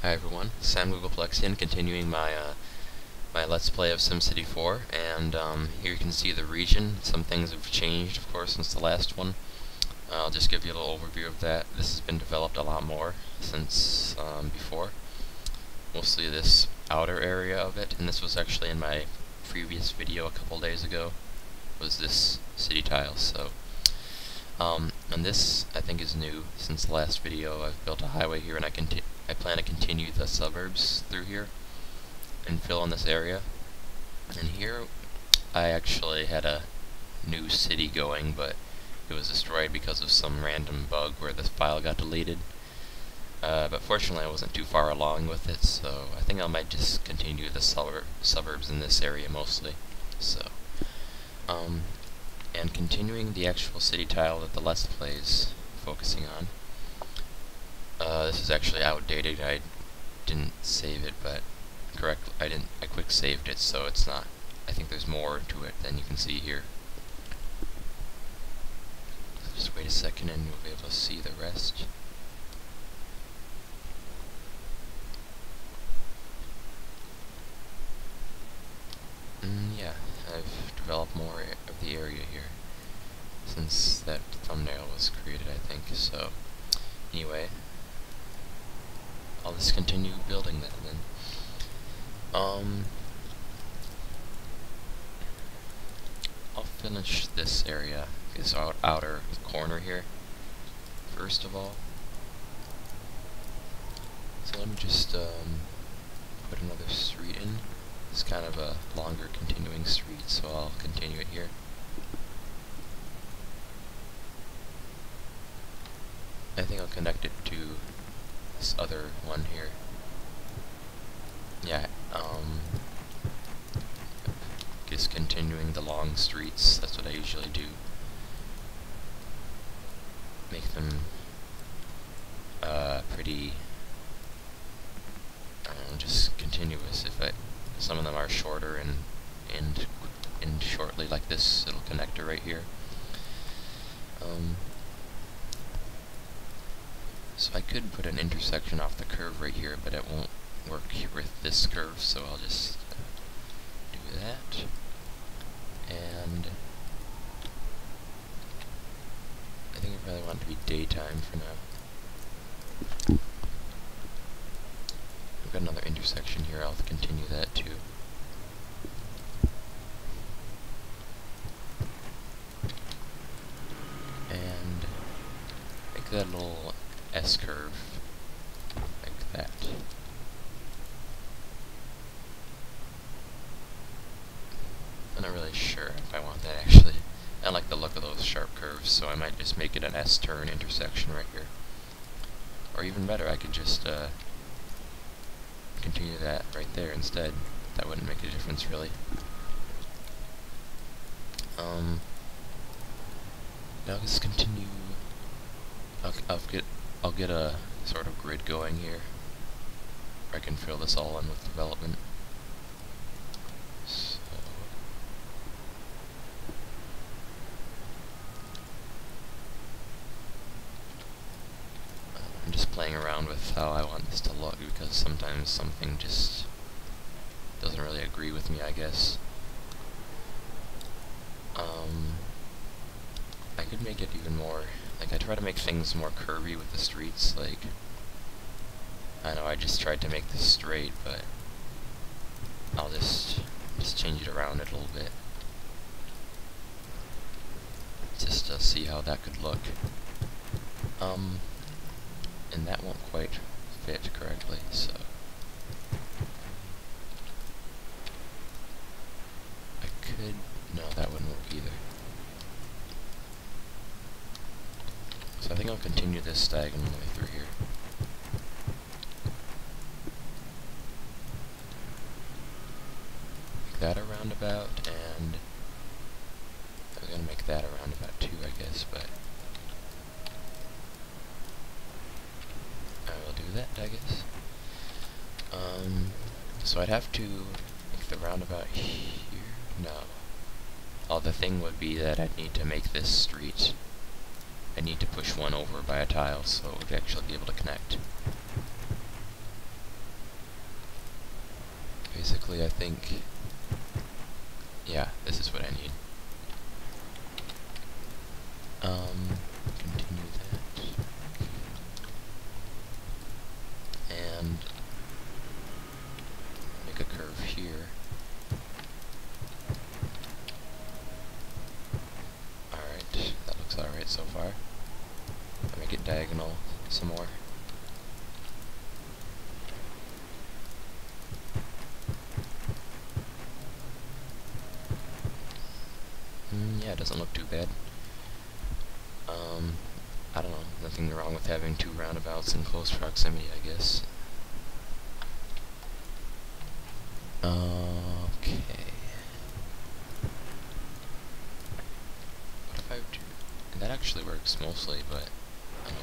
Hi everyone, Sam Googleplexian, continuing my Let's Play of SimCity 4, and here you can see the region. Some things have changed, of course, since the last one. I'll just give you a little overview of that. This has been developed a lot more since before. Mostly this outer area of it, and this was actually in my previous video a couple days ago, was this city tile. So, and this I think is new since the last video. I've built a highway here, and I plan to continue the suburbs through here and fill in this area. And here I actually had a new city going, but it was destroyed because of some random bug where this file got deleted. But fortunately I wasn't too far along with it, so I think I might just continue the suburbs in this area mostly. So, and continuing the actual city tile that the Let's Play is focusing on. This is actually outdated. I didn't save it, but I quick saved it, so it's not. I think there's more to it than you can see here. So just wait a second and you'll be able to see the rest. Yeah, I've developed more of the area here since that thumbnail was created, I think. So anyway, I'll just continue building that then. I'll finish this area, this outer corner here, first of all. So let me just put another street in. It's kind of a longer continuing street, so I'll continue it here. I think I'll connect it to this other one here. Yeah, just continuing the long streets. That's what I usually do. Make them pretty, just continuous. Some of them are shorter and end shortly, like this little connector right here. So I could put an intersection off the curve right here, but it won't work with this curve, so I'll just do that. And I think I probably want it to be daytime for now. We've got another intersection here. I'll continue that too. And make that little S-curve like that. I'm not really sure if I want that actually. I like the look of those sharp curves, so I might just make it an S-turn intersection right here. Or even better, I could just continue that right there instead. That wouldn't make a difference really. Now let's continue. I'll get a sort of grid going here. I can fill this all in with development. So I'm just playing around with how I want this to look, because sometimes something just doesn't really agree with me, I guess. I could make it even more, like I try to make things more curvy with the streets, like, I know I just tried to make this straight, but I'll just change it around a little bit, just to see how that could look. And that won't quite fit correctly, so I could, no, that wouldn't work either. So I think I'll continue this diagonally through here. Make that a roundabout, and I was gonna make that a roundabout too, I guess, but I will do that, I guess. So I'd have to make the roundabout here. No. Oh, the thing would be that I'd need to make this street. I need to push one over by a tile so it would actually be able to connect. basically I think, yeah, this is what I need. Continue that. And make a curve here. Alright, that looks alright so far. I'll make it diagonal some more. Yeah, it doesn't look too bad. I don't know, nothing wrong with having two roundabouts in close proximity, I guess. Okay. What if I do... That actually works mostly, but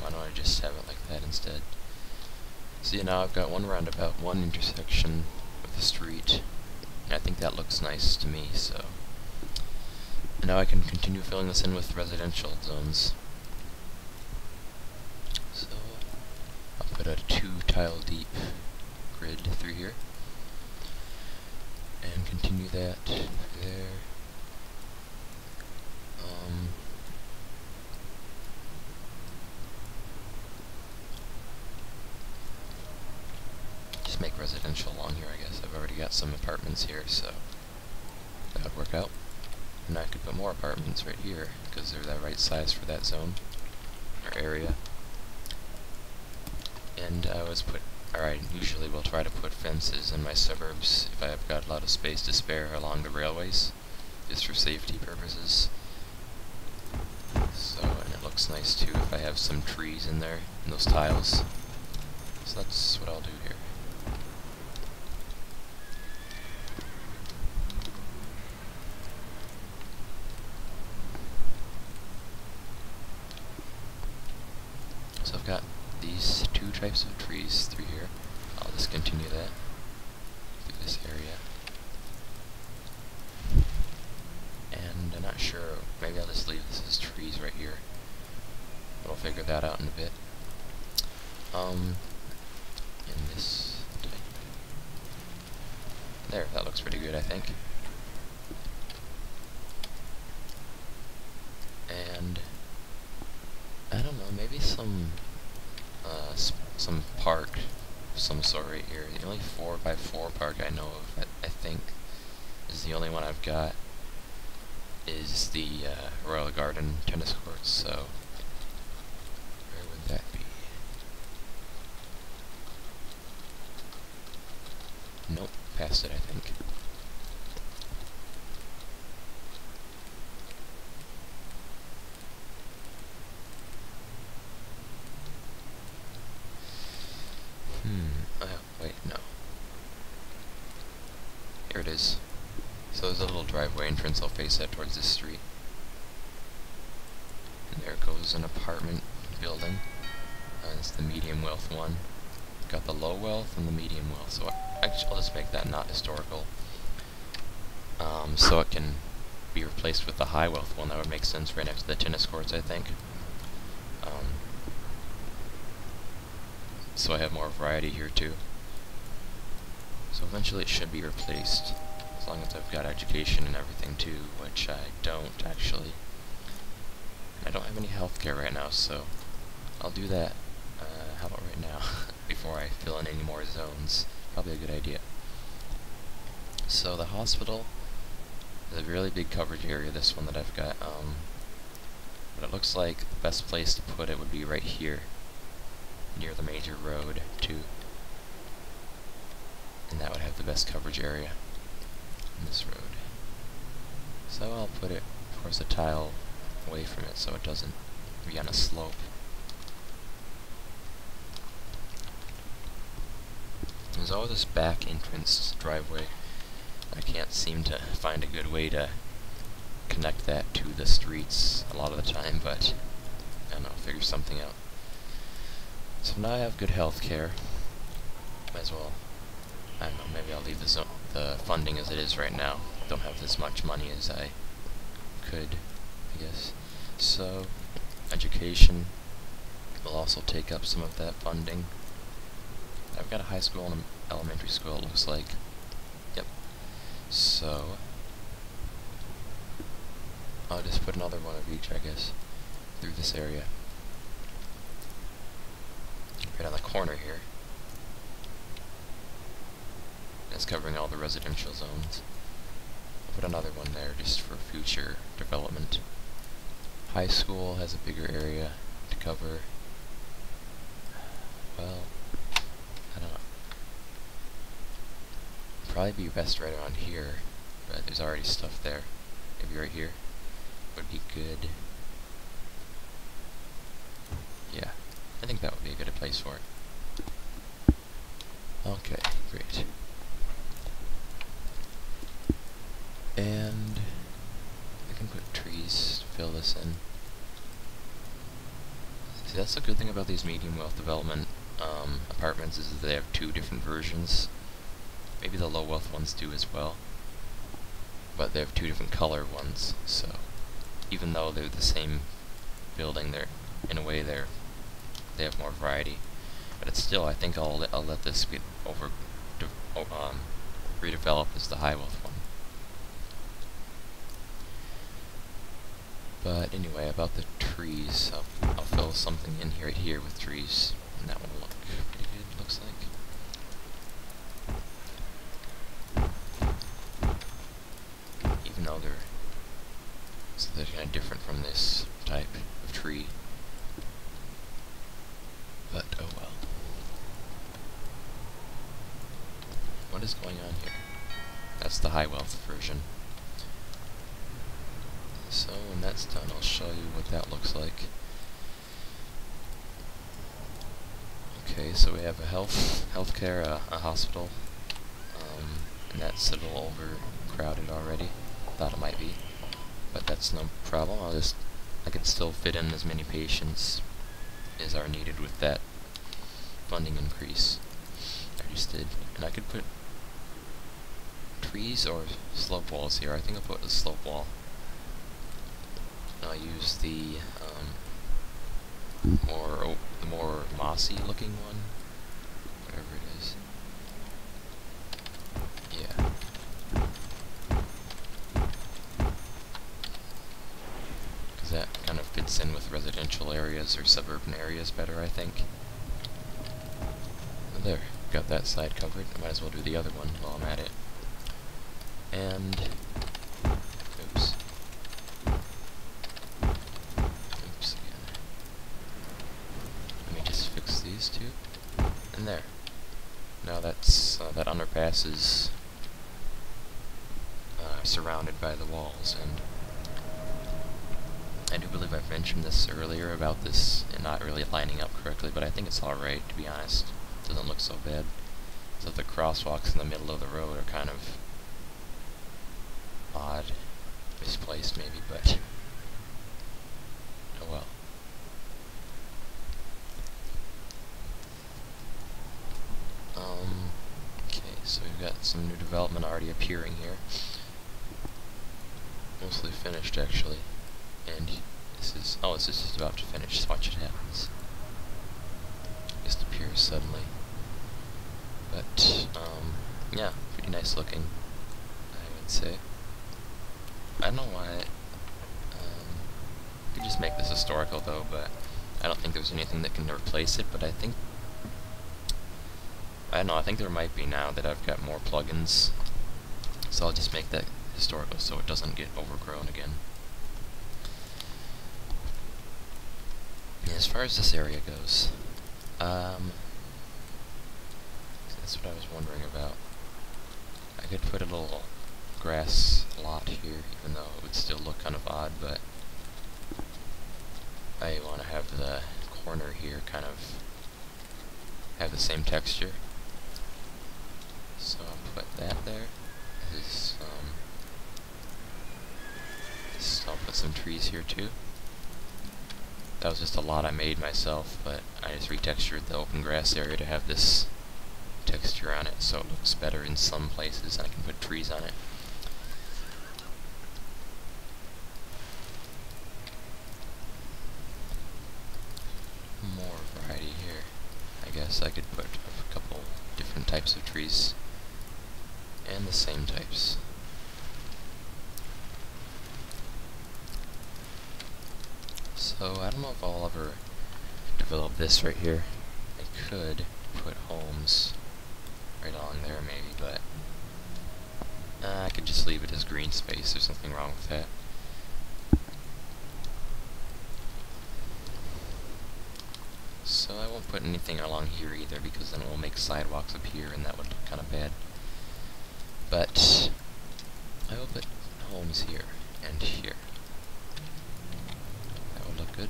why don't I just have it like that instead? See, now I've got one roundabout, one intersection with a street, and I think that looks nice to me, so... And now I can continue filling this in with residential zones. So, I'll put a 2-tile deep grid through here, and continue that there. Just make residential along here, I guess. I've already got some apartments here, so that would work out. And I could put more apartments right here, because they're the right size for that zone, or area. And I always put, alright, usually we'll try to put fences in my suburbs if I've got a lot of space to spare along the railways, just for safety purposes. So, and it looks nice too if I have some trees in there, in those tiles. So that's what I'll do here. So I've got these two types of trees through here. I'll just continue that through this area. And I'm not sure, maybe I'll just leave this as trees right here. But I'll figure that out in a bit. In this type. There, that looks pretty good, I think. And I don't know, maybe some park of some sort right here. The only 4x4 park I know of, I think, is the only one I've got, is the Royal Garden tennis courts, so where would that be? Nope, past it, I think. Wait, no. Here it is. So there's a little driveway entrance, I'll face that towards this street. And there goes an apartment building. It's the medium wealth one. Got the low wealth and the medium wealth, so actually I'll just make that not historical. So it can be replaced with the high wealth one. That would make sense right next to the tennis courts, I think. So I have more variety here too. So eventually it should be replaced, as long as I've got education and everything too, which I don't actually. I don't have any healthcare right now, so I'll do that. How about right now, before I fill in any more zones? Probably a good idea. So the hospital is a really big coverage area, this one that I've got. But it looks like the best place to put it would be right here, near the major road too. And that would have the best coverage area in this road. So I'll put it towards the tile away from it so it doesn't be on a slope. There's always this back entrance driveway. I can't seem to find a good way to connect that to the streets a lot of the time, but I don't know, figure something out. So now I have good health care. Might as well, I don't know, maybe I'll leave the funding as it is right now. Don't have as much money as I could, I guess. So, education will also take up some of that funding. I've got a high school and an elementary school, it looks like. So I'll just put another one of each, I guess, through this area. Right on the corner here. It's covering all the residential zones. I'll put another one there just for future development. High school has a bigger area to cover. Well, I don't know. Probably be best right around here, but there's already stuff there. Maybe right here would be good. Yeah, I think that would be a good place for it. Okay, great. And I can put trees to fill this in. See, that's the good thing about these medium wealth development apartments, is that they have two different versions. Maybe the low wealth ones do as well, but they have two different color ones, so even though they're the same building, they're, in a way, they have more variety. But it's still, I think I'll let this be redeveloped as the high wealth one. But anyway, about the trees, I'll fill something in right here with trees, and that will look pretty good, looks like. Even though they're kind of different from this type of tree. But oh well. What is going on here? That's the high wealth version. So when that's done, I'll show you what that looks like. Okay, so we have a healthcare, a hospital, and that's a little overcrowded already. Thought it might be, but that's no problem. I can still fit in as many patients as are needed with that funding increase I just did. And I could put trees or slope walls here. I think I'll put a slope wall. I'll use the more mossy looking one, whatever it is. Yeah. Because that kind of fits in with residential areas or suburban areas better, I think. There, got that side covered. I might as well do the other one while I'm at it. And oops. These two, and there. Now that's that underpass is surrounded by the walls, and I do believe I've mentioned this earlier about this and not really lining up correctly, but I think it's alright, to be honest. It doesn't look so bad. So the crosswalks in the middle of the road are kind of odd, misplaced maybe, but oh well. Okay, so we've got some new development already appearing here. Mostly finished, actually. And this is just about to finish, so watch it happens. Just appears suddenly. But, yeah, pretty nice looking, I would say. I don't know why, you could just make this historical though, but I don't think there's anything that can replace it, but I don't know, I think there might be now that I've got more plugins, so I'll just make that historical so it doesn't get overgrown again. As far as this area goes, that's what I was wondering about. I could put a little grass lot here, even though it would still look kind of odd, but I want to have the corner here kind of have the same texture. So I'll put that there. I'll put some trees here too. That was just a lot I made myself, but I just retextured the open grass area to have this texture on it, so it looks better in some places. I can put trees on it. More variety here. I guess I could put a couple different types of trees, and the same types. So, I don't know if I'll ever develop this right here. I could put homes right along there maybe, but I could just leave it as green space. There's nothing wrong with that. So I won't put anything along here either, because then it will make sidewalks up here, and that would look kind of bad. But I will put homes here and here. That would look good.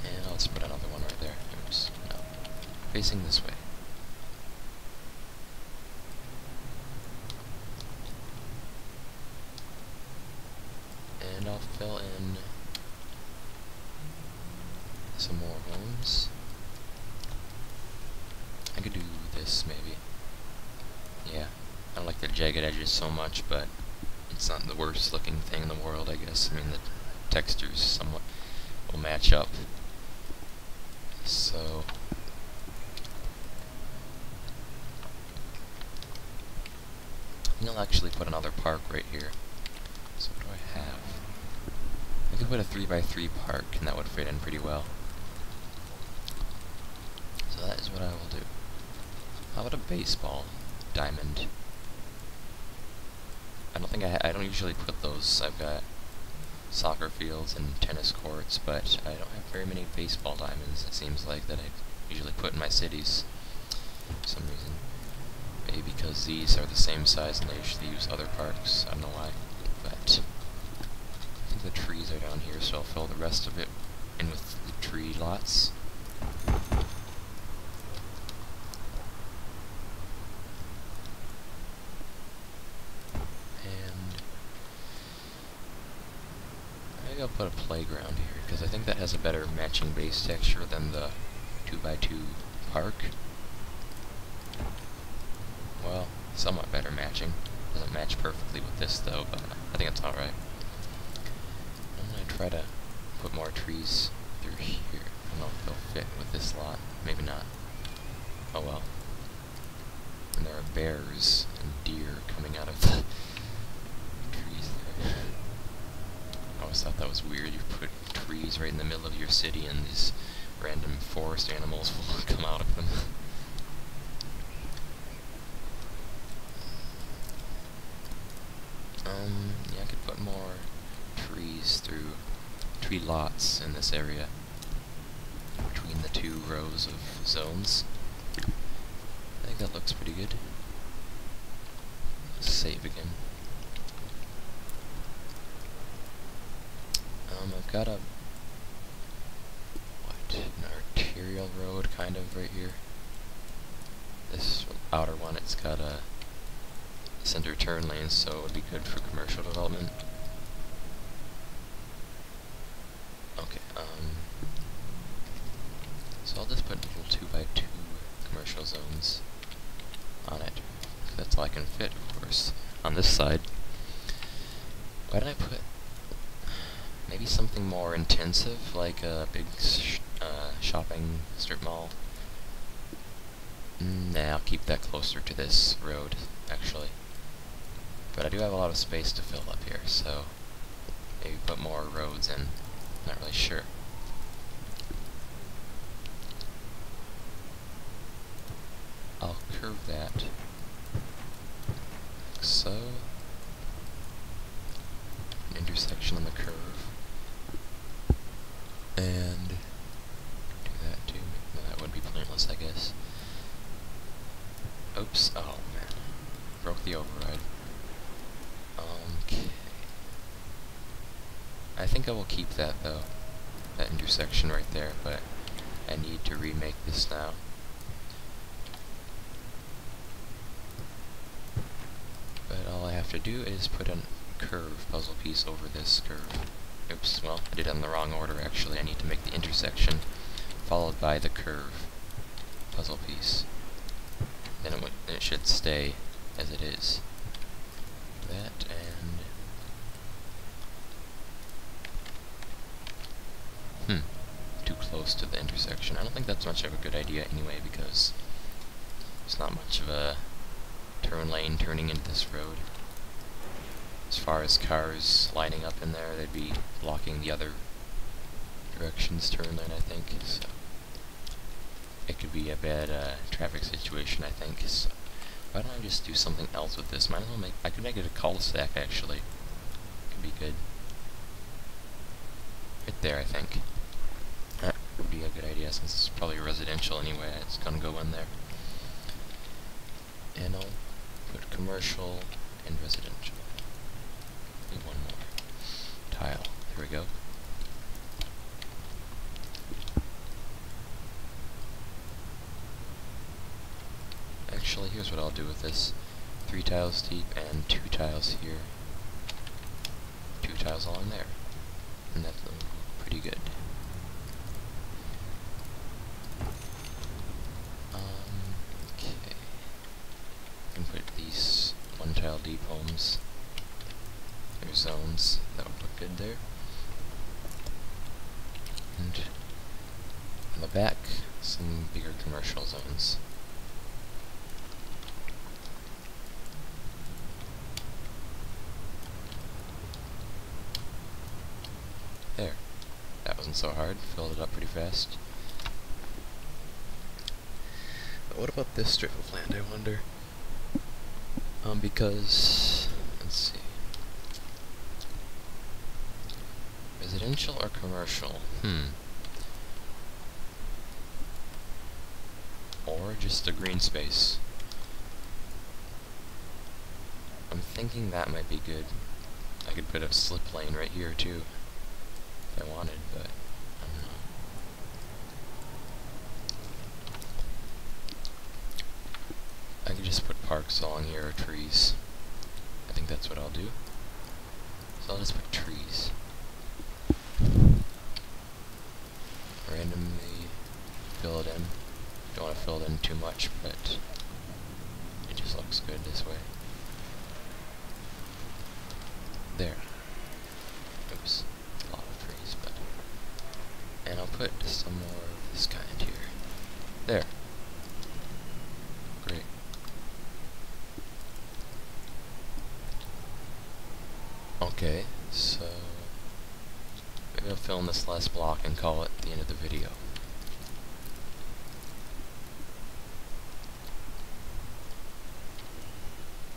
And I'll just put another one right there. Oops, no. Facing this way. And I'll fill in some more homes. I could do this maybe. Yeah, I don't like the jagged edges so much, but it's not the worst looking thing in the world, I guess. I mean, the textures somewhat will match up. So I think I'll actually put another park right here. So what do I have? I could put a 3x3 park, and that would fit in pretty well. So that is what I will do. How about a baseball diamond? I don't think I don't usually put those. I've got soccer fields and tennis courts, but I don't have very many baseball diamonds, it seems like, that I usually put in my cities for some reason. Maybe because these are the same size and they usually use other parks. I don't know why, but I think the trees are down here, so I'll fill the rest of it in with the tree lots. I'll put a playground here, because I think that has a better matching base texture than the 2x2 park. Well, somewhat better matching. Doesn't match perfectly with this though, but I think it's alright. I'm gonna try to put more trees through here. I don't know if they'll fit with this lot. Maybe not. Oh well. And there are bears and deer coming out of the trees there. I always thought that was weird. You put trees right in the middle of your city and these random forest animals will come out of them. Yeah, I could put more trees through tree lots in this area between the two rows of zones. I think that looks pretty good. Let's save again. I've got an arterial road kind of right here. This outer one, it's got a center turn lane, so it would be good for commercial development. Okay, so I'll just put little 2x2 commercial zones on it. That's all I can fit, of course, on this side. Why did I put maybe something more intensive, like a big shopping strip mall? Nah, I'll keep that closer to this road, actually. But I do have a lot of space to fill up here, so maybe put more roads in. Not really sure. I'll curve that like so. An intersection on the curve. And do that too. No, that would be pointless, I guess. Oops. Oh man. Broke the override. Okay. I think I will keep that though. That intersection right there, but I need to remake this now. But all I have to do is put a curve puzzle piece over this curve. Oops, well, I did it in the wrong order actually. I need to make the intersection followed by the curve puzzle piece. Then it should stay as it is. That and too close to the intersection. I don't think that's much of a good idea anyway, because there's not much of a turn lane turning into this road. as far as cars lining up in there, they'd be blocking the other direction's turn lane, I think. So it could be a bad traffic situation, I think. So why don't I just do something else with this? Might as well I could make it a cul-de-sac, actually. Could be good. Right there, I think. That would be a good idea, since it's probably residential anyway. It's gonna go in there. And I'll put commercial and residential. Maybe one more tile. There we go. Actually, here's what I'll do with this. 3 tiles deep and 2 tiles here. 2 tiles along there. And that's pretty good. Okay. I can put these 1 tile deep homes. There's zones. That would look good there. And on the back, some bigger commercial zones. There. That wasn't so hard. Filled it up pretty fast. But what about this strip of land, I wonder? Because... let's see. Residential or commercial? Or just a green space? I'm thinking that might be good. I could put a slip lane right here too, if I wanted, but I don't know. I could just put parks along here or trees. I think that's what I'll do. So I'll just put trees. Randomly fill it in. Don't want to fill it in too much, but it just looks good this way. There. Oops. A lot of trees, but... and I'll put some more of this kind here. There. Great. Okay, so... maybe I'll film this last block and call it the end of the video.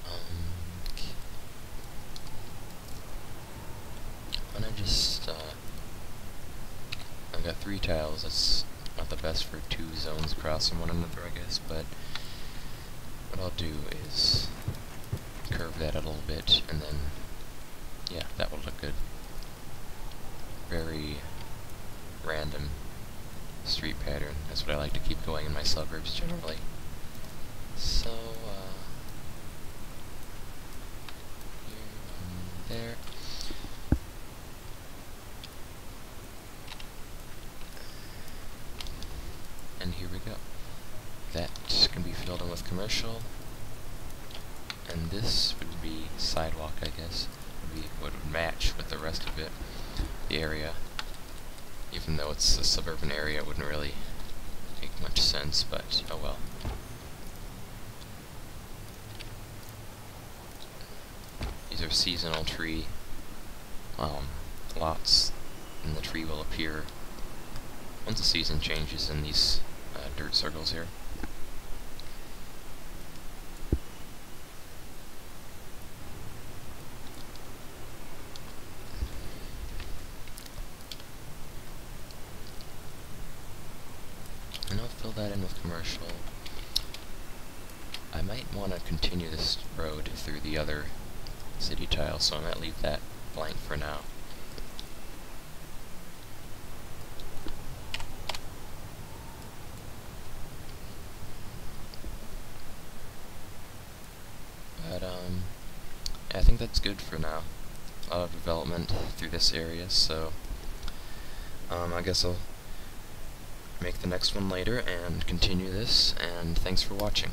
Okay. Why don't I just, I've got 3 tiles. That's not the best for 2 zones crossing one another, I guess, but what I'll do is curve that a little bit, and then, yeah, that will look good. Very random street pattern. That's what I like to keep going in my suburbs generally. So, here, there. And here we go. That can be filled in with commercial. And this would be sidewalk, I guess. Would be what would match with the rest of it. The area, even though it's a suburban area, wouldn't really make much sense, but oh well. These are seasonal tree lots, and the tree will appear once the season changes in these dirt circles here. And I'll fill that in with commercial. I might want to continue this road through the other city tile, so I might leave that blank for now. But, I think that's good for now. A lot of development through this area, so, I guess I'll make the next one later and continue this, and thanks for watching.